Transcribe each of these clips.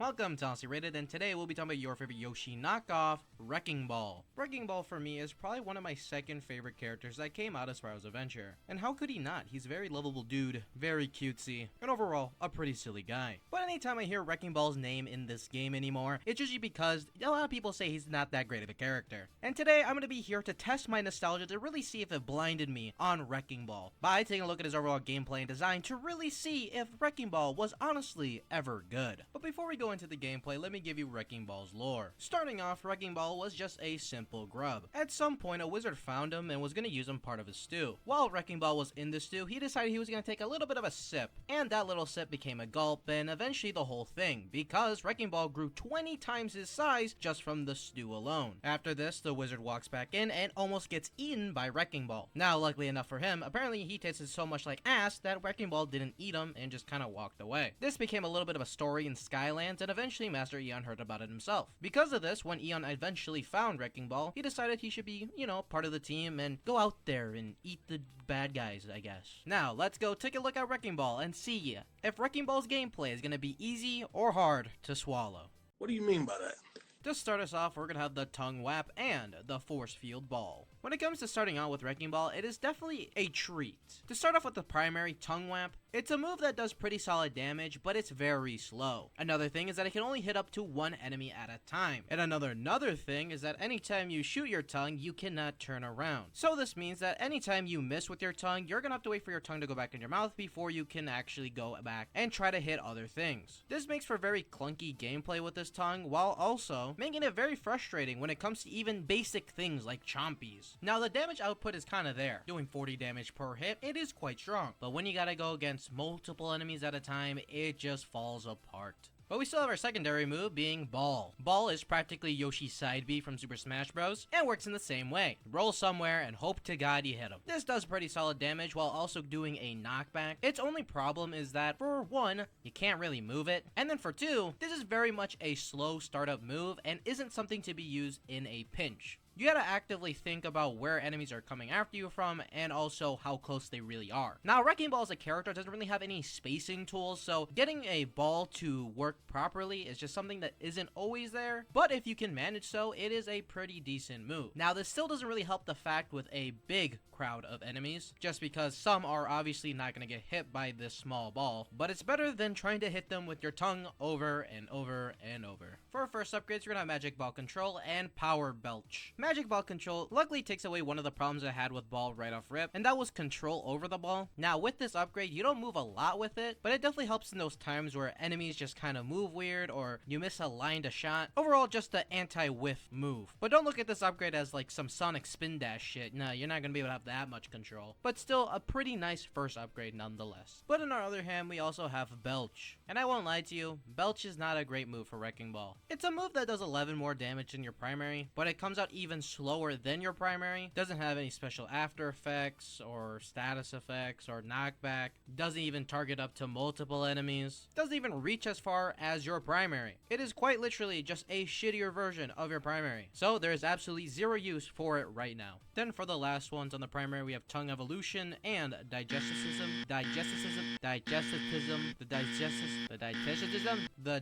Welcome to Honestly Rated, and today we'll be talking about your favorite Yoshi knockoff, Wrecking Ball. Wrecking Ball for me is probably one of my second favorite characters that came out as Spyro's Adventure. And how could he not? He's a very lovable dude, very cutesy, and overall, a pretty silly guy. But anytime I hear Wrecking Ball's name in this game anymore, it's usually because a lot of people say he's not that great of a character. And today, I'm going to be here to test my nostalgia to really see if it blinded me on Wrecking Ball, by taking a look at his overall gameplay and design to really see if Wrecking Ball was honestly ever good. But before we go into the gameplay, let me give you Wrecking Ball's lore. Starting off, Wrecking Ball was just a simple grub. At some point, a wizard found him and was going to use him part of his stew. While Wrecking Ball was in the stew, he decided he was going to take a little bit of a sip, and that little sip became a gulp and eventually the whole thing, because Wrecking Ball grew 20 times his size just from the stew alone. After this, the wizard walks back in and almost gets eaten by Wrecking Ball. Now, luckily enough for him, apparently he tasted so much like ass that Wrecking Ball didn't eat him and just kind of walked away. This became a little bit of a story in Skylands, and eventually Master Eon heard about it himself. Because of this, when Eon eventually found Wrecking Ball, he decided he should be, part of the team and go out there and eat the bad guys, I guess. Now, let's go take a look at Wrecking Ball and see if Wrecking Ball's gameplay is going to be easy or hard to swallow. What do you mean by that? To start us off, we're going to have the Tongue Whap and the Force Field Ball. When it comes to starting out with Wrecking Ball, it is definitely a treat. To start off with the primary Tongue Whap, it's a move that does pretty solid damage, but it's very slow. Another thing is that it can only hit up to one enemy at a time. And another thing is that anytime you shoot your tongue, you cannot turn around. So this means that anytime you miss with your tongue, you're gonna have to wait for your tongue to go back in your mouth before you can actually go back and try to hit other things. This makes for very clunky gameplay with this tongue, while also making it very frustrating when it comes to even basic things like chompies. Now the damage output is kinda there. Doing 40 damage per hit, it is quite strong. But when you gotta go against multiple enemies at a time, it just falls apart. But we still have our secondary move being Ball. Ball is practically Yoshi's side B from Super Smash Bros. And works in the same way. Roll somewhere and hope to God you hit him. This does pretty solid damage while also doing a knockback. Its only problem is that for one, you can't really move it. And then for two, this is very much a slow startup move and isn't something to be used in a pinch. You gotta actively think about where enemies are coming after you from and also how close they really are. Now, Wrecking Ball as a character doesn't really have any spacing tools, so getting a ball to work properly is just something that isn't always there, but if you can manage so, it is a pretty decent move. Now, this still doesn't really help the fact with a big crowd of enemies, just because some are obviously not going to get hit by this small ball, but it's better than trying to hit them with your tongue over and over and over. For our first upgrades, we're going to have Magic Ball Control and Power Belch. Magic Ball Control luckily takes away one of the problems I had with Ball right off rip, and that was control over the ball. Now with this upgrade, you don't move a lot with it, but it definitely helps in those times where enemies just kind of move weird or you misaligned a shot. Overall, just the anti-whiff move. But don't look at this upgrade as like some Sonic Spin Dash shit. No, you're not going to be able to have that much control, but still a pretty nice first upgrade nonetheless. But on our other hand, we also have Belch. And I won't lie to you, Belch is not a great move for Wrecking Ball. It's a move that does 11 more damage than your primary, but it comes out even slower than your primary, doesn't have any special after effects or status effects or knockback, doesn't even target up to multiple enemies, doesn't even reach as far as your primary. It is quite literally just a shittier version of your primary, so there is absolutely zero use for it right now. Then for the last ones on the primary, we have Tongue Evolution and Digesticism, the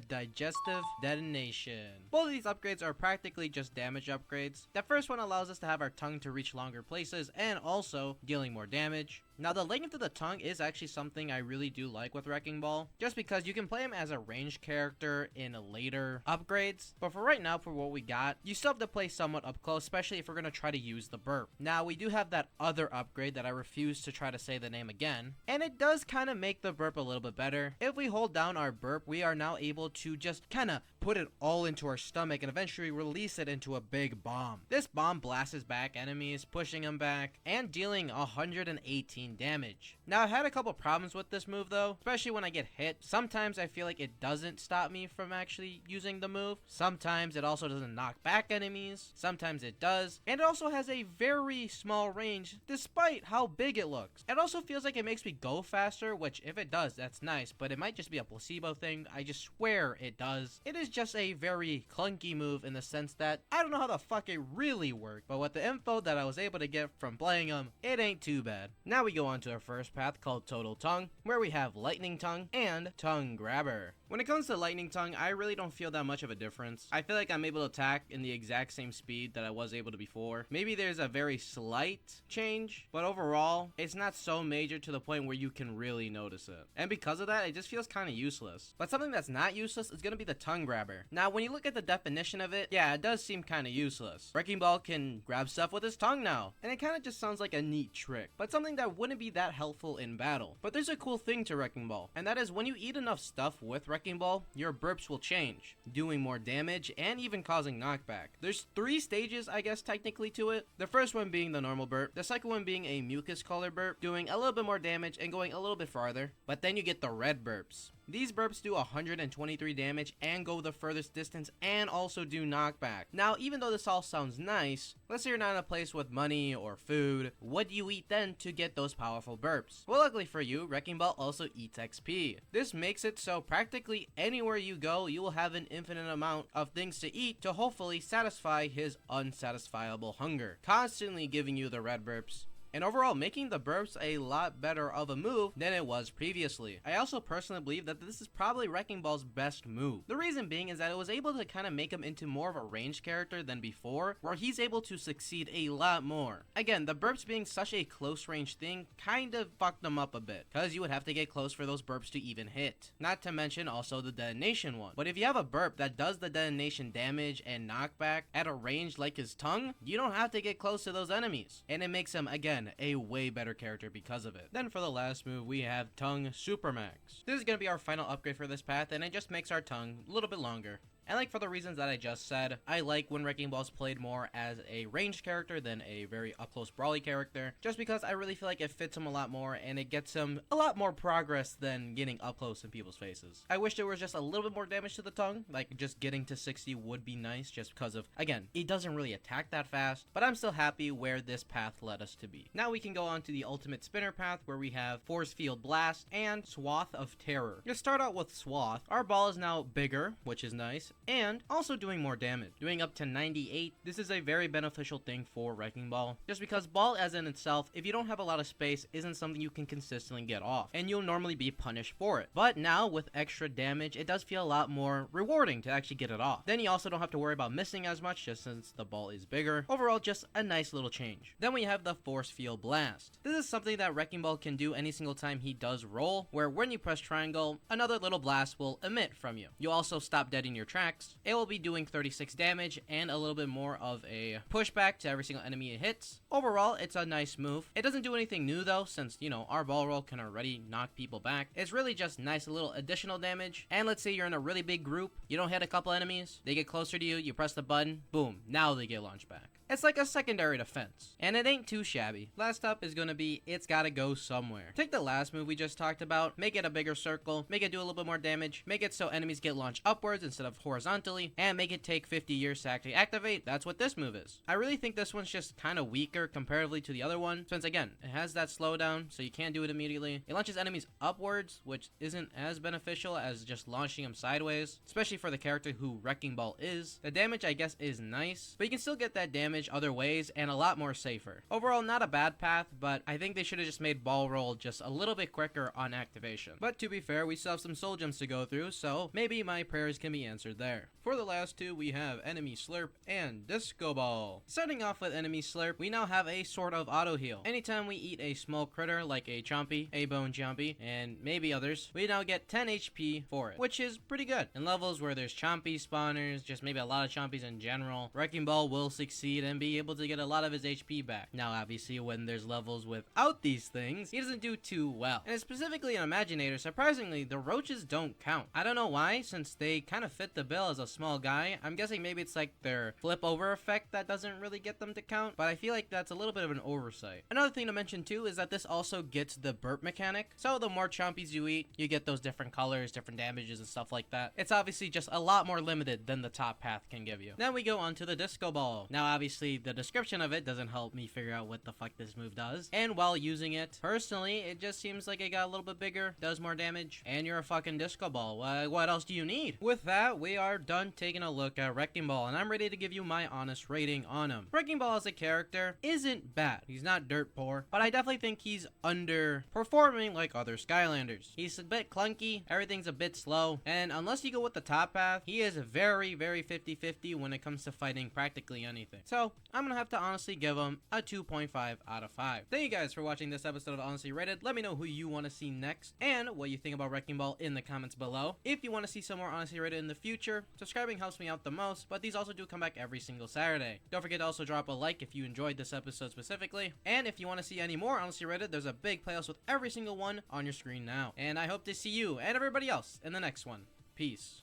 Digestive Detonation. Both of these upgrades are practically just damage upgrades. The first one allows us to have our tongue to reach longer places and also dealing more damage. Now the length of the tongue is actually something I really do like with Wrecking Ball, just because you can play him as a ranged character in later upgrades, but for right now, for what we got, you still have to play somewhat up close, especially if we're going to try to use the burp. Now we do have that other upgrade that I refuse to try to say the name again, and it does kind of make the burp a little bit better. If we hold down our burp, we are now able to just kind of put it all into our stomach and eventually release it into a big bomb. This bomb blasts back enemies, pushing them back, and dealing 118 damage. Now I've had a couple problems with this move though, especially when I get hit. Sometimes I feel like it doesn't stop me from actually using the move. Sometimes it also doesn't knock back enemies. Sometimes it does. And it also has a very small range despite how big it looks. It also feels like it makes me go faster, which if it does, that's nice, but it might just be a placebo thing. I just swear it does. It is just a very clunky move in the sense that I don't know how the fuck it really worked, but with the info that I was able to get from playing them, it ain't too bad. Now we go on to our first path called Total Tongue, where we have Lightning Tongue and Tongue Grabber. When it comes to Lightning Tongue, I really don't feel that much of a difference. I feel like I'm able to attack in the exact same speed that I was able to before. Maybe there's a very slight change, but overall, it's not so major to the point where you can really notice it. And because of that, it just feels kind of useless. But something that's not useless is going to be the tongue grabber. Now, when you look at the definition of it, yeah, it does seem kind of useless. Wrecking Ball can grab stuff with his tongue now, and it kind of just sounds like a neat trick, but something that wouldn't be that helpful in battle. But there's a cool thing to Wrecking Ball, and that is when you eat enough stuff with Wrecking Ball, your burps will change, doing more damage and even causing knockback. There's 3 stages, I guess, technically to it. The first one being the normal burp, the second one being a mucus color burp, doing a little bit more damage and going a little bit farther, but then you get the red burps. These burps do 123 damage and go the furthest distance and also do knockback. Now, even though this all sounds nice, let's say you're not in a place with money or food, what do you eat then to get those powerful burps? Well, luckily for you, Wrecking Ball also eats XP. This makes it so practically anywhere you go, you will have an infinite amount of things to eat to hopefully satisfy his unsatisfiable hunger, constantly giving you the red burps, and overall making the burps a lot better of a move than it was previously. I also personally believe that this is probably Wrecking Ball's best move. The reason being is that it was able to kind of make him into more of a ranged character than before, where he's able to succeed a lot more. Again, the burps being such a close range thing kind of fucked them up a bit, because you would have to get close for those burps to even hit. Not to mention also the detonation one. But if you have a burp that does the detonation damage and knockback at a range like his tongue, you don't have to get close to those enemies. And it makes him, again, a way better character because of it. Then for the last move, we have Tongue Supermax. This is going to be our final upgrade for this path, and it just makes our tongue a little bit longer. And like for the reasons that I just said, I like when Wrecking Ball's played more as a ranged character than a very up-close brawly character, just because I really feel like it fits him a lot more and it gets him a lot more progress than getting up close in people's faces. I wish there was just a little bit more damage to the tongue, like just getting to 60 would be nice just because of, again, it doesn't really attack that fast, but I'm still happy where this path led us to be. Now we can go on to the ultimate spinner path where we have Force Field Blast and Swath of Terror. To start out with Swath, our ball is now bigger, which is nice, and also doing more damage, doing up to 98. This is a very beneficial thing for Wrecking Ball, just because ball as in itself, if you don't have a lot of space, isn't something you can consistently get off, and you'll normally be punished for it. But now with extra damage, it does feel a lot more rewarding to actually get it off. Then you also don't have to worry about missing as much, just since the ball is bigger. Overall, just a nice little change. Then we have the Force Field Blast. This is something that Wrecking Ball can do any single time he does roll, where when you press triangle, another little blast will emit from you. You'll also stop dead in your tracks. It will be doing 36 damage and a little bit more of a pushback to every single enemy it hits. Overall, it's a nice move. It doesn't do anything new though, since, you know, our ball roll can already knock people back. It's really just nice little additional damage. And let's say you're in a really big group, you don't hit a couple enemies, they get closer to you, you press the button, boom, now they get launched back. It's like a secondary defense, and it ain't too shabby. Last up is gonna be It's Gotta Go Somewhere. Take the last move we just talked about, make it a bigger circle, make it do a little bit more damage, make it so enemies get launched upwards instead of horizontally, and make it take 50 years to actually activate. That's what this move is. I really think this one's just kind of weaker comparatively to the other one, since again, it has that slowdown, so you can't do it immediately. It launches enemies upwards, which isn't as beneficial as just launching them sideways, especially for the character who Wrecking Ball is. The damage, I guess, is nice, but you can still get that damage other ways and a lot more safer. Overall, not a bad path, but I think they should have just made ball roll just a little bit quicker on activation. But to be fair, we still have some soul gems to go through, so maybe my prayers can be answered there. For the last two, we have Enemy Slurp and Disco Ball. Starting off with Enemy Slurp, we now have a sort of auto heal. Anytime we eat a small critter like a Chompy, a Bone Chompy, and maybe others, we now get 10 HP for it, which is pretty good. In levels where there's Chompy spawners, just maybe a lot of Chompies in general, Wrecking Ball will succeed and be able to get a lot of his HP back. Now obviously when there's levels without these things, he doesn't do too well. And specifically in Imaginator, surprisingly, the roaches don't count. I don't know why, since they kind of fit the bill as a small guy. I'm guessing maybe it's like their flip over effect that doesn't really get them to count, but I feel like that's a little bit of an oversight. Another thing to mention too is that this also gets the burp mechanic, so the more Chompies you eat, you get those different colors, different damages and stuff like that. It's obviously just a lot more limited than the top path can give you. Then we go on to the Disco Ball. Now obviously obviously the description of it doesn't help me figure out what the fuck this move does. And while using it, personally, it just seems like it got a little bit bigger, does more damage, and you're a fucking disco ball. What else do you need? With that, we are done taking a look at Wrecking Ball, and I'm ready to give you my honest rating on him. Wrecking Ball as a character isn't bad. He's not dirt poor, but I definitely think he's underperforming like other Skylanders. He's a bit clunky, everything's a bit slow, and unless you go with the top path, he is very, very 50-50 when it comes to fighting practically anything. So, I'm gonna have to honestly give him a 2.5 out of 5. Thank you guys for watching this episode of Honestly Rated. Let me know who you want to see next, and what you think about Wrecking Ball in the comments below. If you want to see some more Honestly Rated in the future, subscribing helps me out the most, but these also do come back every single Saturday. Don't forget to also drop a like if you enjoyed this episode specifically, and if you want to see any more Honestly Rated, there's a big playlist with every single one on your screen now. And I hope to see you and everybody else in the next one. Peace.